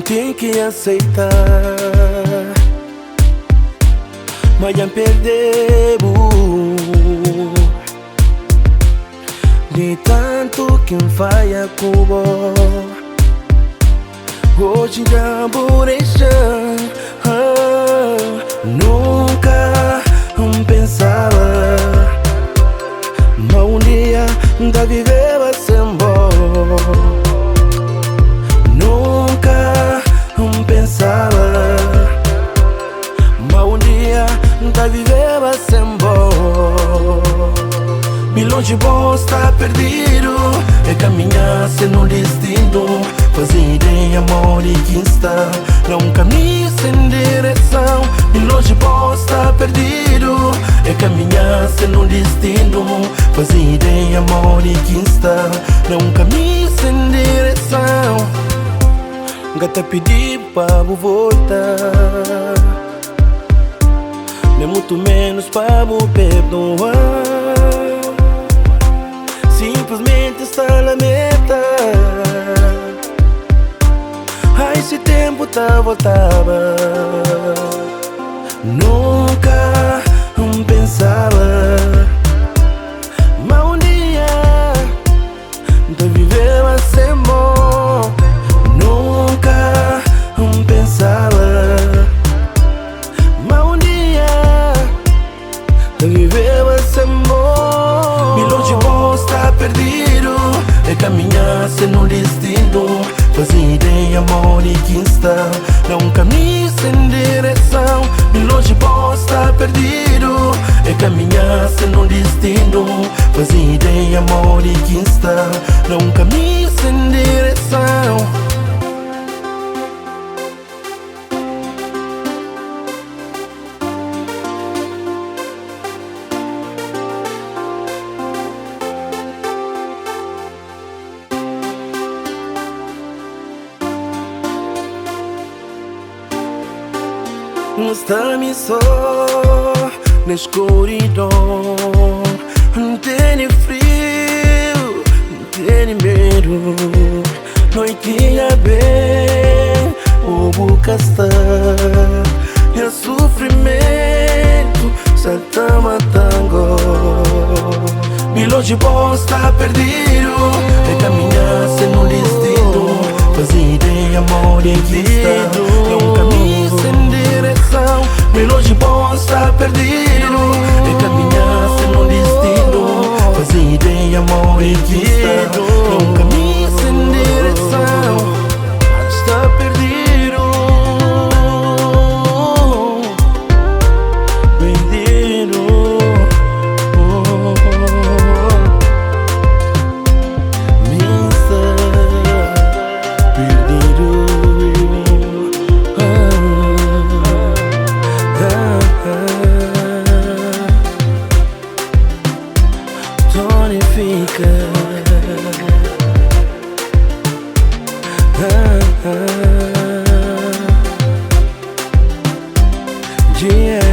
tem que aceitar, mas já perdemos de tanto que falha com hoje já vou deixar. Nunca pensava, mas um dia da viver vai ser bom. Nunca pensava, mas um dia da viver vai ser bom. Me longe bom está perdido, é caminhar sem um destino, fazer ideia, amor e quem está num caminho sem direção. Me longe bom está perdido, é caminhar sem um destino, fazer ideia, amor e quem está num caminho sem direção. Gata pedir para voltar, nem muito menos para perdoar. Simplesmente está na meta. Ai, esse tempo tá voltava. Nunca pensava, mas um dia de viver vai ser bom. Nunca pensava, mas um dia de viver vai ser bom. Me longe bom está perdido, é caminhar sem um destino, fazer ideia, amor e quem está num caminho sem direção. Me longe bom está perdido, é caminhar sem um destino, fazer ideia, amor e quem está num caminho sem direção. Está-me só na escuridão, não tem frio, não tem medo. Noitinha bem, o boca está, e o sofrimento só tá matando. Me longe bom está perdido, é caminhar sem um destino, fazer ideia, amor e quem está num caminho sem direção. Me longe bom está perdido, é caminhar sem um destino, fazer ideia, amor e quem está num caminho sem direção. Está perdido, perdido. Me está perdido. Tonifica. Yeah.